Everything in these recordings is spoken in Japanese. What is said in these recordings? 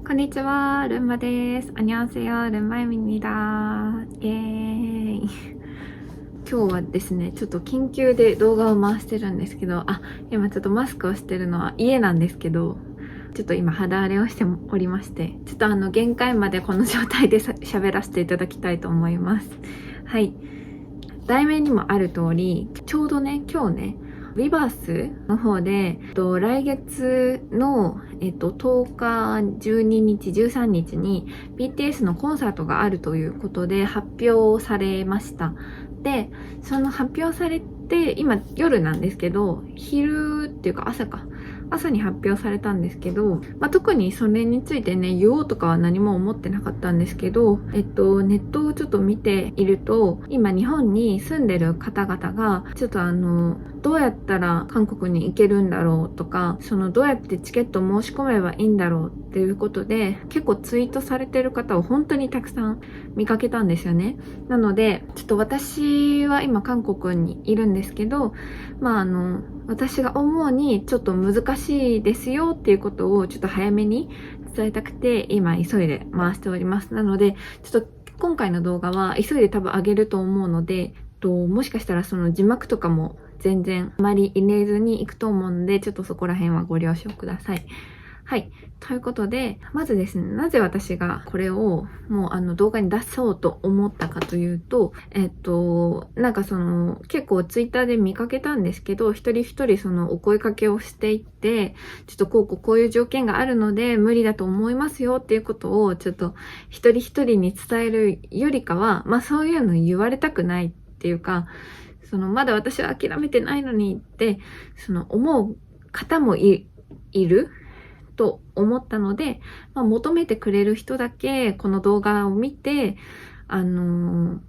こんにちは、ルンマです。안녕하세요、ルンマ입니다。イエーイ。今日はですね、ちょっと緊急で動画を回してるんですけど、今ちょっとマスクをしてるのは家なんですけど、ちょっと今肌荒れをしておりまして、ちょっと限界までこの状態で喋らせていただきたいと思います。はい。題名にもある通り、ちょうどね、今日ね、ウィバースの方で、来月の、10日、12日、13日に BTS のコンサートがあるということで発表されました。で、その発表されて、今夜なんですけど、昼っていうか朝に発表されたんですけど、特にそれについてね、言おうとかは何も思ってなかったんですけど、ネットをちょっと見ていると、今日本に住んでる方々が、ちょっとどうやったら韓国に行けるんだろうとか、どうやってチケット申し込めばいいんだろうっていうことで、結構ツイートされてる方を本当にたくさん見かけたんですよね。なので、ちょっと私は今韓国にいるんですけど、私が思うにちょっと難しいですよっていうことをちょっと早めに伝えたくて、今急いで回しております。なので、ちょっと今回の動画は急いで多分上げると思うので、もしかしたらその字幕とかも全然あまり入れずにいくと思うので、ちょっとそこら辺はご了承ください。はい。ということで、まずですね、なぜ私がこれをもう動画に出そうと思ったかというと、結構ツイッターで見かけたんですけど、一人一人お声かけをしていって、ちょっとこういう条件があるので無理だと思いますよっていうことをちょっと一人一人に伝えるよりかは、そういうの言われたくないっていうか、まだ私は諦めてないのにって、思う方もいると思ったので、求めてくれる人だけこの動画を見て、判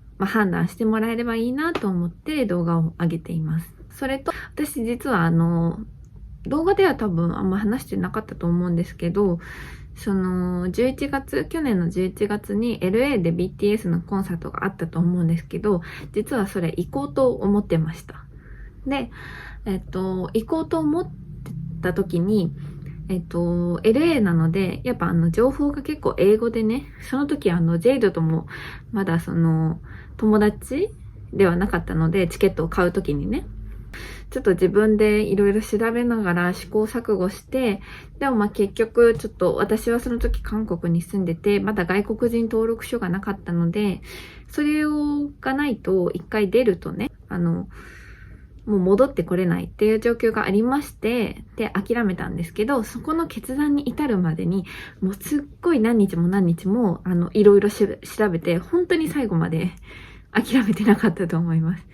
断してもらえればいいなと思って動画を上げています。それと、私実は動画では多分あんま話してなかったと思うんですけど、去年の11月に LA で BTS のコンサートがあったと思うんですけど、実はそれ行こうと思ってました。で、行こうと思ってた時に、LA なので、やっぱ情報が結構英語でね、その時ジェイドともまだ友達ではなかったので、チケットを買う時にね、ちょっと自分でいろいろ調べながら試行錯誤して、でも結局ちょっと私はその時韓国に住んでて、まだ外国人登録書がなかったので、それがないと一回出るとね、もう戻ってこれないっていう状況がありまして、で、諦めたんですけど、そこの決断に至るまでに、もうすっごい何日も、いろいろ調べて、本当に最後まで諦めてなかったと思います。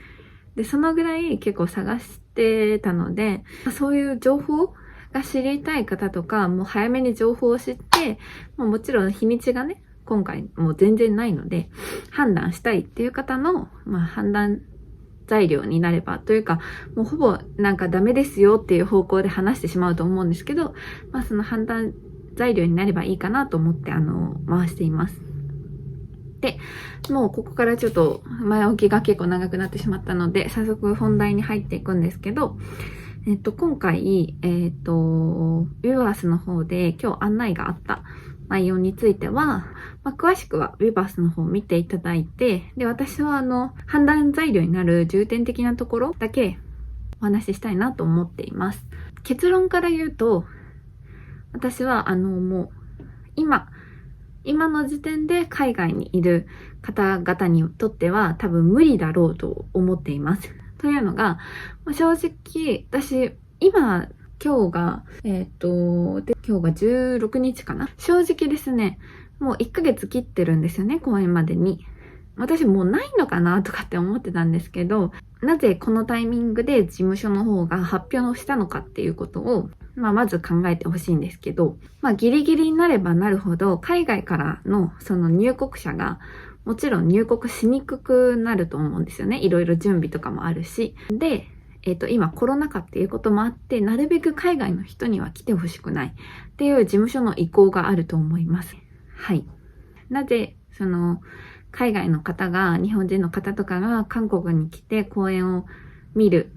で、そのぐらい結構探してたので、そういう情報が知りたい方とか、もう早めに情報を知って、もちろん日にちがね、今回もう全然ないので、判断したいっていう方の、判断材料になればというか、もうほぼダメですよっていう方向で話してしまうと思うんですけど、その判断材料になればいいかなと思って回しています。で、もうここからちょっと前置きが結構長くなってしまったので、早速本題に入っていくんですけど、今回、ウィバースの方で今日案内があった内容については、詳しくはウィバースの方を見ていただいて、で、私は判断材料になる重点的なところだけお話ししたいなと思っています。結論から言うと、私はもう今の時点で海外にいる方々にとっては多分無理だろうと思っています。というのが、正直、私、今日が16日かな。正直ですね、もう1ヶ月切ってるんですよね、公演までに。私もうないのかなとかって思ってたんですけど、なぜこのタイミングで事務所の方が発表をしたのかっていうことを、まず考えてほしいんですけど、ギリギリになればなるほど、海外からのその入国者が、もちろん入国しにくくなると思うんですよね。いろいろ準備とかもあるし。で、今コロナ禍っていうこともあって、なるべく海外の人には来てほしくないっていう事務所の意向があると思います。はい。なぜ、海外の方が、日本人の方とかが韓国に来て公演を見る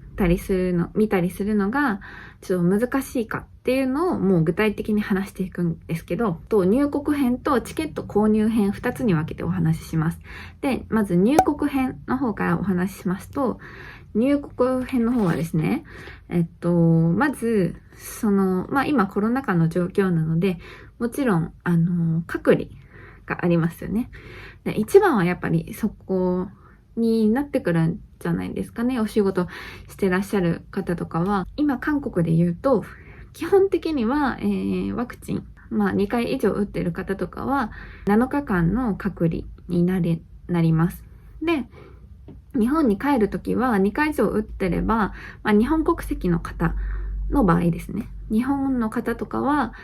見たりするのがちょっと難しいかっていうのをもう具体的に話していくんですけど、入国編とチケット購入編2つに分けてお話しします。で、まず入国編の方からお話ししますと、入国編の方はですね、まず、今コロナ禍の状況なので、もちろん、隔離がありますよね。で、一番はやっぱりそこになってくるんじゃないですかね。お仕事してらっしゃる方とかは、今韓国で言うと、基本的には、ワクチン、2回以上打ってる方とかは、7日間の隔離になります。で、日本に帰るときは2回以上打ってれば、日本国籍の方の場合ですね。日本の方とかは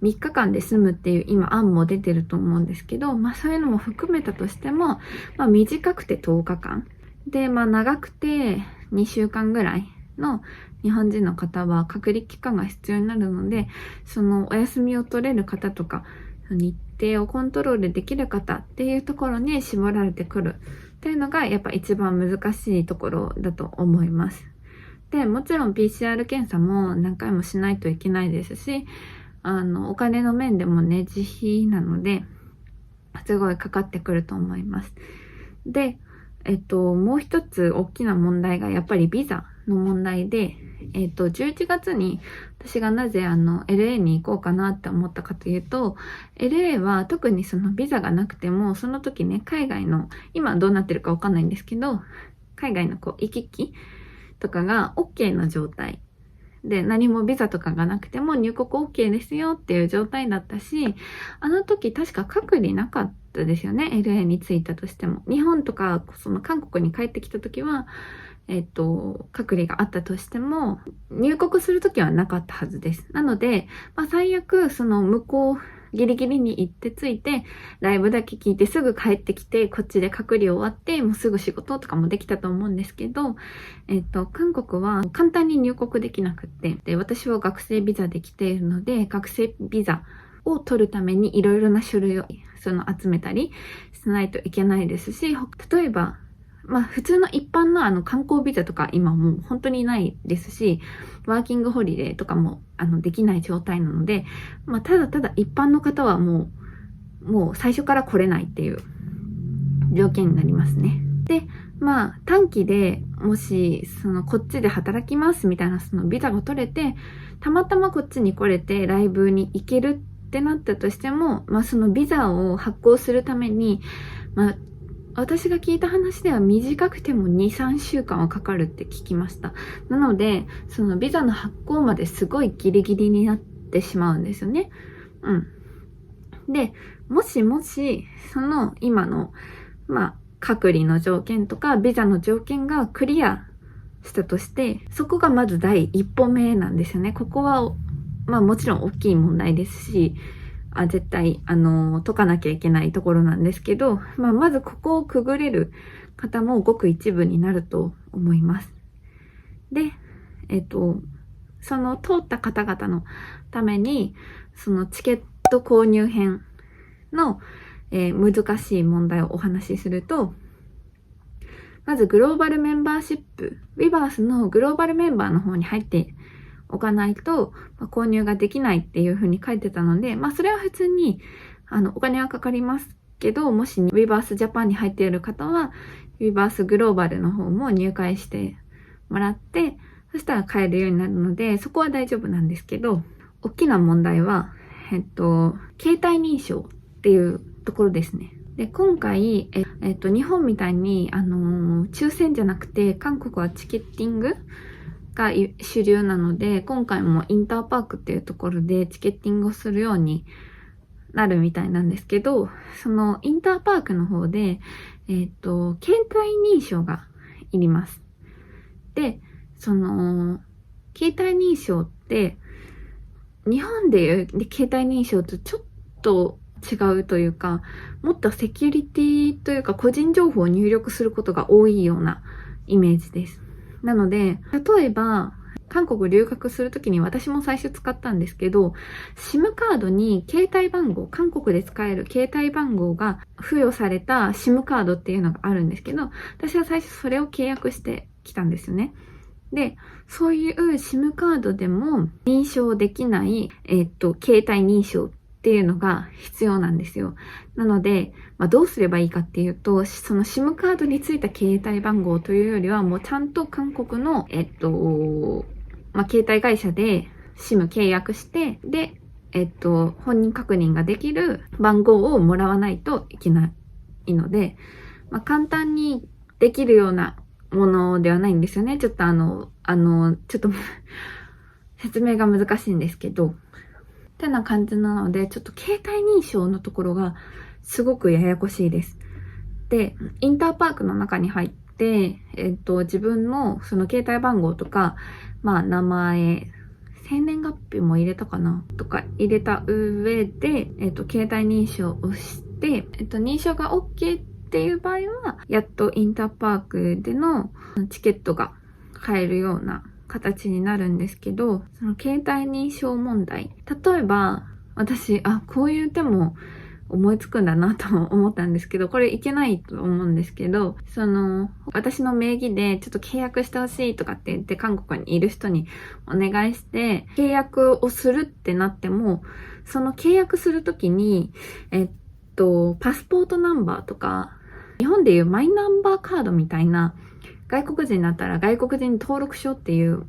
3日間で済むっていう今案も出てると思うんですけど、そういうのも含めたとしても、短くて10日間。で、長くて2週間ぐらいの日本人の方は隔離期間が必要になるので、そのお休みを取れる方とか、日程をコントロールできる方っていうところに絞られてくるっていうのがやっぱ一番難しいところだと思います。で、もちろん PCR 検査も何回もしないといけないですし、お金の面でもね、自費なので、すごいかかってくると思います。で、もう一つ大きな問題がやっぱりビザの問題で、11月に私がなぜLA に行こうかなって思ったかというと、LA は特にそのビザがなくても、その時ね、海外の、今どうなってるかわかんないんですけど、海外の行き来とかが OK の状態で、何もビザとかがなくても入国 OK ですよっていう状態だったし、あの時確か隔離なかったですよね、LA に着いたとしても。日本とか、その韓国に帰ってきた時は、隔離があったとしても、入国するときはなかったはずです。なので、最悪、その向こう、ギリギリに行って着いて、ライブだけ聞いてすぐ帰ってきて、こっちで隔離終わって、もうすぐ仕事とかもできたと思うんですけど、韓国は簡単に入国できなくって、で、私は学生ビザで来ているので、学生ビザを取るためにいろいろな書類を集めたりしないといけないですし、例えば、普通の一般の観光ビザとか今もう本当にないですし、ワーキングホリデーとかもできない状態なので、ただただ一般の方はもう最初から来れないっていう条件になりますね。で、短期でもしこっちで働きますみたいなビザが取れて、たまたまこっちに来れてライブに行けるってなったとしても、そのビザを発行するために、私が聞いた話では短くても2、3週間はかかるって聞きました。なので、そのビザの発行まですごいギリギリになってしまうんですよね。で、もし、今の、隔離の条件とか、ビザの条件がクリアしたとして、そこがまず第一歩目なんですよね。ここは、もちろん大きい問題ですし、絶対、解かなきゃいけないところなんですけど、まずここをくぐれる方もごく一部になると思います。で、その通った方々のために、そのチケット購入編の、難しい問題をお話しすると、まずグローバルメンバーシップ、Weverse のグローバルメンバーの方に入っておかないと、購入ができないっていう風に書いてたので、それは普通にお金はかかりますけど、もし Weverse Japan に入っている方は Weverse グローバルの方も入会してもらって、そしたら買えるようになるので、そこは大丈夫なんですけど、大きな問題は携帯認証っていうところですね。で、今回日本みたいに抽選じゃなくて韓国はチケッティングが主流なので、今回もインターパークっていうところでチケッティングをするようになるみたいなんですけど、そのインターパークの方で、携帯認証がいります。で、その、携帯認証って、日本でいう携帯認証とちょっと違うというか、もっとセキュリティというか個人情報を入力することが多いようなイメージです。なので、例えば、韓国留学するときに私も最初使ったんですけど、SIM カードに携帯番号、韓国で使える携帯番号が付与された SIM カードっていうのがあるんですけど、私は最初それを契約してきたんですよね。で、そういう SIM カードでも認証できない、携帯認証っていうのが必要なんですよ。なので、どうすればいいかっていうと、その SIM カードについた携帯番号というよりは、もうちゃんと韓国の、携帯会社で SIM 契約して、で、本人確認ができる番号をもらわないといけないので、簡単にできるようなものではないんですよね。ちょっとちょっと説明が難しいんですけど、ってな感じなので、ちょっと携帯認証のところがすごくややこしいです。で、インターパークの中に入って、自分のその携帯番号とか、名前、生年月日も入れたかなとか入れた上で、携帯認証をして、認証が OK っていう場合は、やっとインターパークでのチケットが買えるような形になるんですけど、その携帯認証問題。例えば、私、こういう手も思いつくんだなと思ったんですけど、これいけないと思うんですけど、私の名義でちょっと契約してほしいとかって言って韓国にいる人にお願いして、契約をするってなっても、その契約するときに、パスポートナンバーとか、日本でいうマイナンバーカードみたいな、外国人だったら外国人登録書っていう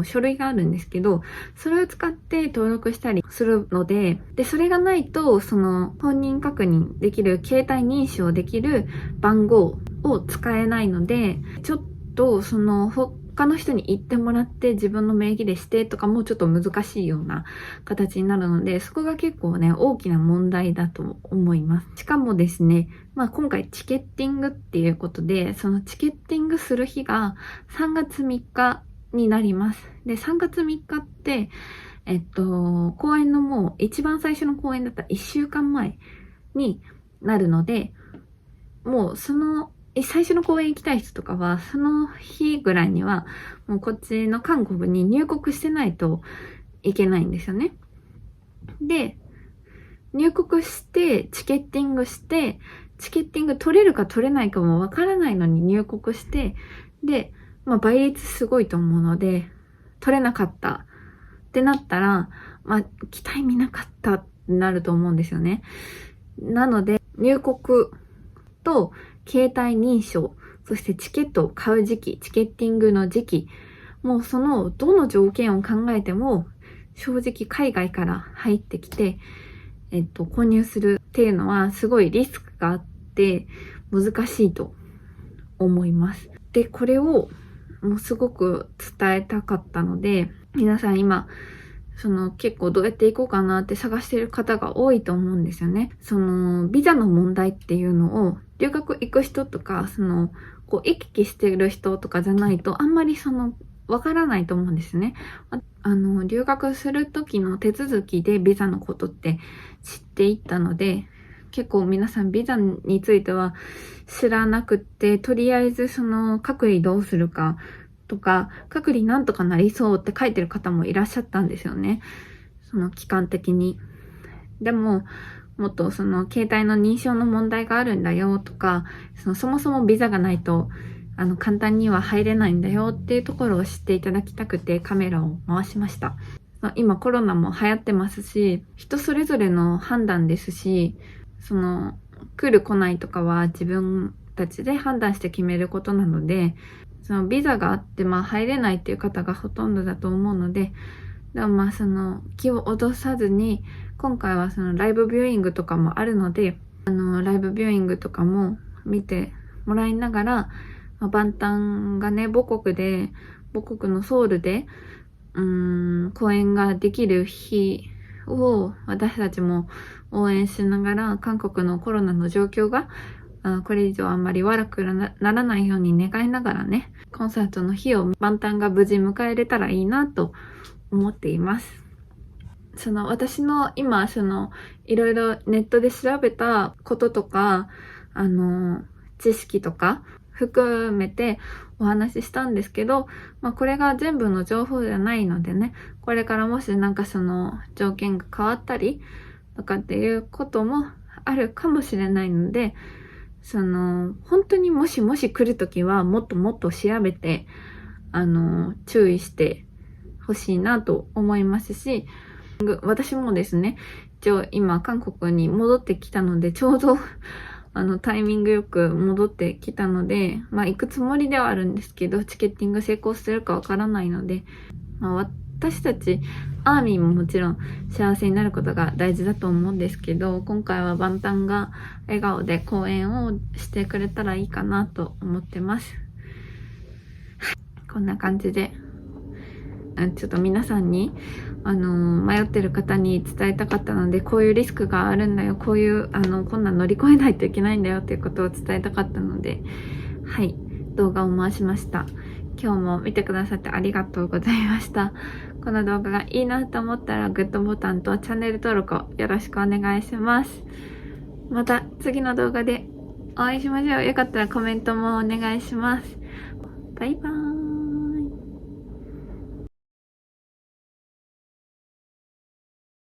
書類があるんですけど、それを使って登録したりするので、それがないと、その本人確認できる、携帯認証できる番号を使えないので、ちょっとその他の人に言ってもらって自分の名義でしてとかもちょっと難しいような形になるので、そこが結構ね、大きな問題だと思います。しかもですね、今回チケッティングっていうことで、そのチケッティングする日が3月3日になります。で、3月3日って、公演のもう一番最初の公演だったら1週間前になるので、もうその最初の公園行きたい人とかは、その日ぐらいには、もうこっちの韓国に入国してないといけないんですよね。で、入国して、チケッティングして、チケッティング取れるか取れないかもわからないのに入国して、で、倍率すごいと思うので、取れなかったってなったら、期待見なかったってなると思うんですよね。なので、入国と、携帯認証、そしてチケットを買う時期、チケッティングの時期、もうそのどの条件を考えても、正直海外から入ってきて、購入するっていうのはすごいリスクがあって難しいと思います。で、これをもうすごく伝えたかったので、皆さん今、結構どうやって行こうかなって探している方が多いと思うんですよね。ビザの問題っていうのを、留学行く人とか、行き来してる人とかじゃないと、あんまりわからないと思うんですね。留学する時の手続きでビザのことって知っていったので、結構皆さんビザについては知らなくって、とりあえず隔離どうするか、とか、隔離なんとかなりそうって書いてる方もいらっしゃったんですよね。期間的に。でも、もっと携帯の認証の問題があるんだよとか、そもそもビザがないと、簡単には入れないんだよっていうところを知っていただきたくてカメラを回しました。今コロナも流行ってますし、人それぞれの判断ですし、来る来ないとかは自分たちで判断して決めることなので、ビザがあって入れないっていう方がほとんどだと思うので、でも気を落とさずに、今回はライブビューイングとかもあるので、ライブビューイングとかも見てもらいながら、バンタンがね、母国のソウルで、公演ができる日を私たちも応援しながら、韓国のコロナの状況がこれ以上あんまり悪くならないように願いながらね、コンサートの日を万端が無事迎えれたらいいなと思っています。私の今、いろいろネットで調べたこととか、知識とか含めてお話ししたんですけど、これが全部の情報じゃないのでね、これからもし条件が変わったりとかっていうこともあるかもしれないので、本当にもし来るときはもっともっと調べて、注意してほしいなと思いますし、私もですね、一応今韓国に戻ってきたので、ちょうどタイミングよく戻ってきたので、行くつもりではあるんですけど、チケッティング成功するかわからないので、私たち、アーミーももちろん幸せになることが大事だと思うんですけど、今回はバンタンが笑顔で講演をしてくれたらいいかなと思ってます。こんな感じで、ちょっと皆さんに、迷ってる方に伝えたかったので、こういうリスクがあるんだよ、こういう、こんなん乗り越えないといけないんだよっていうことを伝えたかったので、はい、動画を回しました。今日も見てくださってありがとうございました。この動画がいいなと思ったら、グッドボタンとチャンネル登録をよろしくお願いします。また次の動画でお会いしましょう。よかったらコメントもお願いします。バイバーイ。